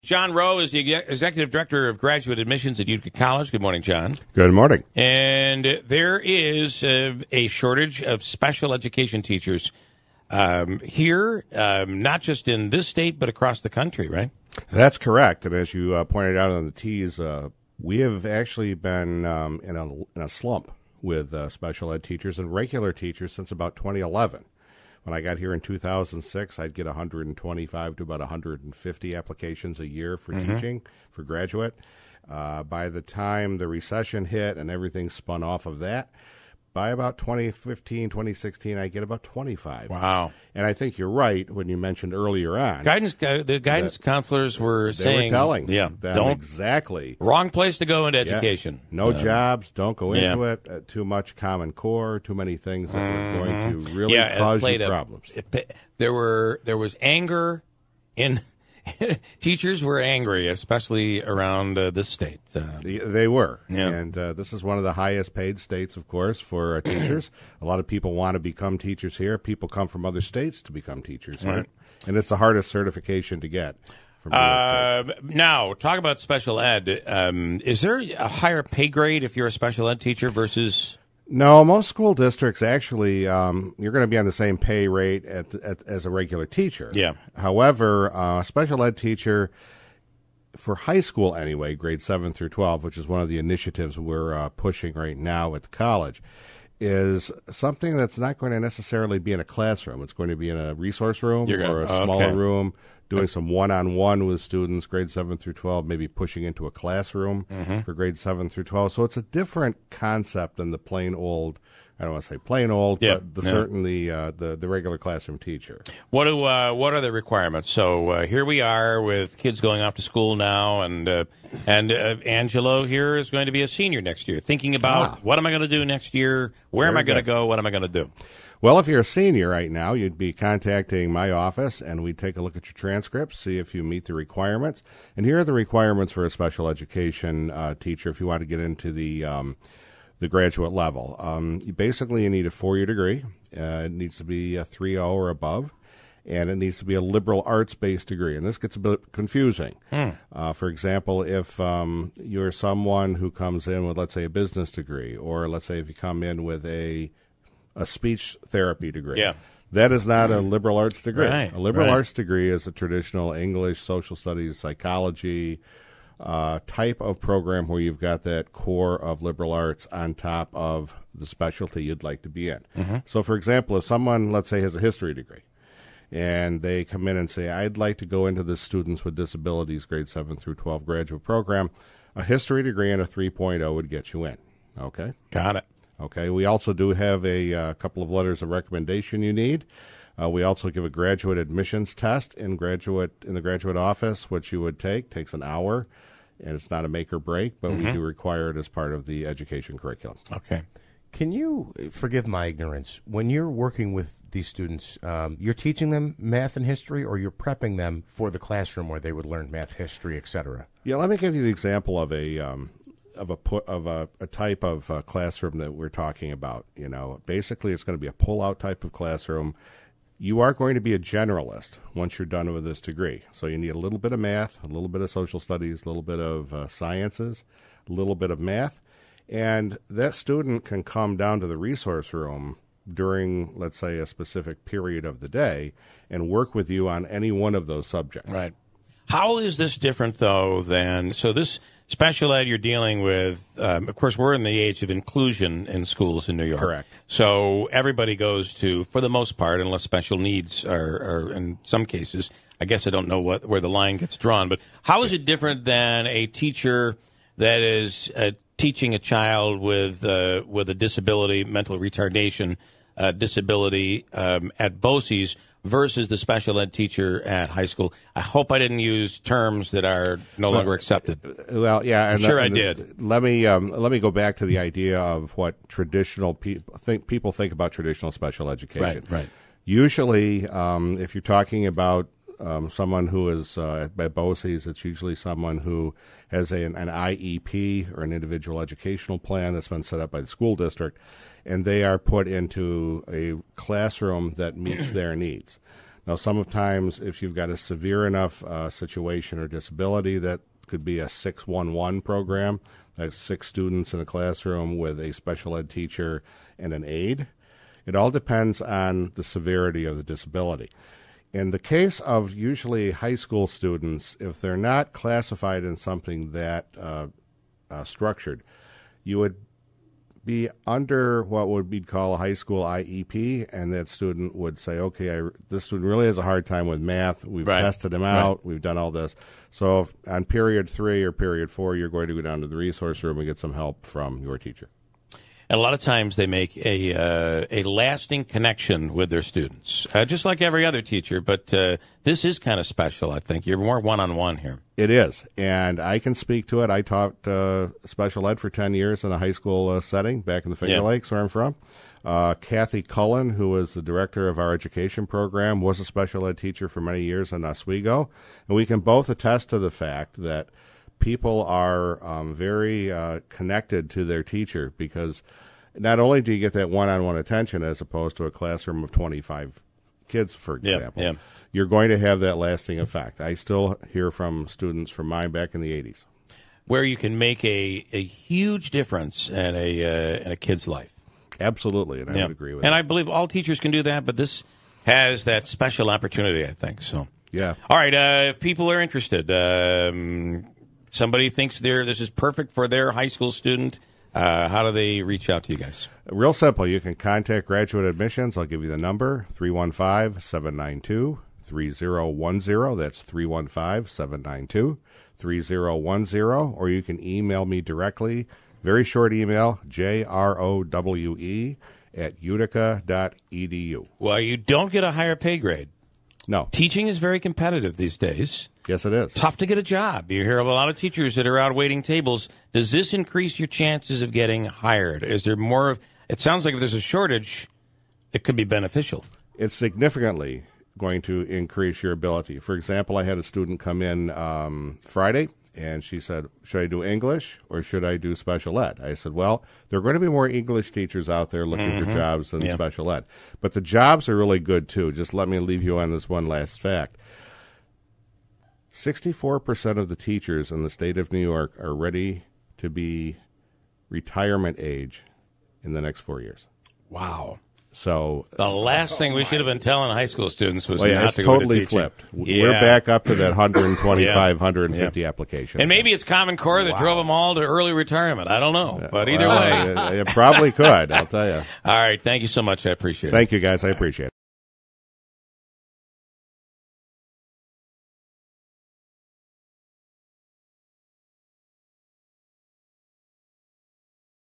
John Rowe is the Executive Director of Graduate Admissions at Utica College. Good morning, John. Good morning. And there is a shortage of special education teachers here, not just in this state, but across the country, right? That's correct. And as you pointed out on the tease, we have actually been in a slump with special ed teachers and regular teachers since about 2011. When I got here in 2006, I'd get 125 to about 150 applications a year for teaching, for graduate. By the time the recession hit and everything spun off of that, by about 2015, 2016, I get about 25. Wow. And I think you're right when you mentioned earlier on. The guidance counselors were saying... They were telling them don't, exactly. Wrong place to go into education. No jobs, don't go into it, too much Common Core, too many things that were going to really cause you problems. There was anger in... Teachers were angry, especially around this state. They were. Yeah. And this is one of the highest paid states, of course, for teachers. A lot of people want to become teachers here. People come from other states to become teachers here. Right. And it's the hardest certification to get. Now, talk about special ed. Is there a higher pay grade if you're a special ed teacher versus... No, most school districts actually, you're going to be on the same pay rate as a regular teacher. Yeah. However, a special ed teacher, for high school anyway, grades 7 through 12, which is one of the initiatives we're pushing right now at the college, is something that's not going to necessarily be in a classroom. It's going to be in a resource room or a smaller room, doing some one-on-one with students, grades 7 through 12, maybe pushing into a classroom for grades 7 through 12. So it's a different concept than the plain old, I don't want to say plain old, but certainly the regular classroom teacher. What are the requirements? So here we are with kids going off to school now, and Angelo here is going to be a senior next year, thinking about what am I going to do next year? Where am I going to go? What am I going to do? Well, if you're a senior right now, you'd be contacting my office, and we'd take a look at your transcripts, see if you meet the requirements. And here are the requirements for a special education teacher if you want to get into the graduate level. You need a 4-year degree. It needs to be a 3.0 or above, and it needs to be a liberal arts-based degree. And this gets a bit confusing. For example, if you're someone who comes in with, let's say, a business degree, or let's say if you come in with a speech therapy degree. Yeah. That is not a liberal arts degree. Right, a liberal arts degree is a traditional English, social studies, psychology type of program where you've got that core of liberal arts on top of the specialty you'd like to be in. So, for example, if someone, let's say, has a history degree, and they come in and say, I'd like to go into the Students with Disabilities grade 7 through 12 graduate program, a history degree and a 3.0 would get you in. Okay? Got it. Okay, we also do have a couple of letters of recommendation you need. We also give a graduate admissions test in the graduate office, which you would take. Takes an hour, and it's not a make or break, but we do require it as part of the education curriculum. Okay. Can you forgive my ignorance? When you're working with these students, you're teaching them math and history, or you're prepping them for the classroom where they would learn math, history, etc.? Yeah, let me give you the example of a type of classroom that we're talking about. You know, basically, it's going to be a pull-out type of classroom. You are going to be a generalist once you're done with this degree. So you need a little bit of math, a little bit of social studies, a little bit of sciences, a little bit of math, and that student can come down to the resource room during, let's say, a specific period of the day and work with you on any one of those subjects. Right. How is this different, though, than... So this special ed you're dealing with, of course, we're in the age of inclusion in schools in New York. Correct. So everybody goes to, for the most part, unless special needs are in some cases, I guess I don't know where the line gets drawn, but how is it different than a teacher that is teaching a child with a disability, mental retardation disability at BOCES versus the special ed teacher at high school? I hope I didn't use terms that are no longer accepted. Well, yeah, I'm sure I did. Let me go back to the idea of what traditional people think about traditional special education. Right. Usually, if you're talking about someone who is at BOCES, it's usually someone who has an IEP or an individual educational plan that's been set up by the school district, and they are put into a classroom that meets their needs. Now, sometimes if you've got a severe enough situation or disability, that could be a 611 program. That's 6 students in a classroom with a special ed teacher and an aide. It all depends on the severity of the disability. In the case of usually high school students, if they're not classified in something that structured, you would be under what would be called a high school IEP, and that student would say, okay, this student really has a hard time with math. We've tested him out. We've done all this. So if on period 3 or period 4, you're going to go down to the resource room and get some help from your teacher. And a lot of times they make a lasting connection with their students, just like every other teacher. But this is kind of special, I think. You're more one-on-one here. It is, and I can speak to it. I taught special ed for 10 years in a high school setting back in the Finger Lakes, where I'm from. Kathy Cullen, who was the director of our education program, was a special ed teacher for many years in Oswego. And we can both attest to the fact that people are very connected to their teacher, because not only do you get that one-on-one attention as opposed to a classroom of 25 kids, for example, you're going to have that lasting effect. I still hear from students from mine back in the 80s. Where you can make a huge difference in a kid's life. Absolutely, and I would agree with that. And I believe all teachers can do that, but this has that special opportunity, I think. So, yeah. All right, if people are interested, somebody thinks this is perfect for their high school student, how do they reach out to you guys? Real simple. You can contact Graduate Admissions. I'll give you the number, 315-792-3010. That's 315-792-3010. Or you can email me directly. Very short email, JROWE@utica.edu. Well, you don't get a higher pay grade. No. Teaching is very competitive these days. Yes, it is. Tough to get a job. You hear of a lot of teachers that are out waiting tables. Does this increase your chances of getting hired? Is there more of? It sounds like if there's a shortage, it could be beneficial. It's significantly going to increase your ability. For example, I had a student come in Friday, and she said, should I do English or should I do special ed? I said, well, there are going to be more English teachers out there looking for jobs than special ed. But the jobs are really good, too. Just let me leave you on this one last fact. 64% of the teachers in the state of New York are ready to be retirement age in the next 4 years. Wow. So the last thing we should have been telling high school students was not it's to go totally to teaching. flipped. We're back up to that 125, 150 applications. And maybe it's Common Core that drove them all to early retirement. I don't know. But either way. It probably could, I'll tell you. All right. Thank you so much. I appreciate it. Thank you, guys. I appreciate it.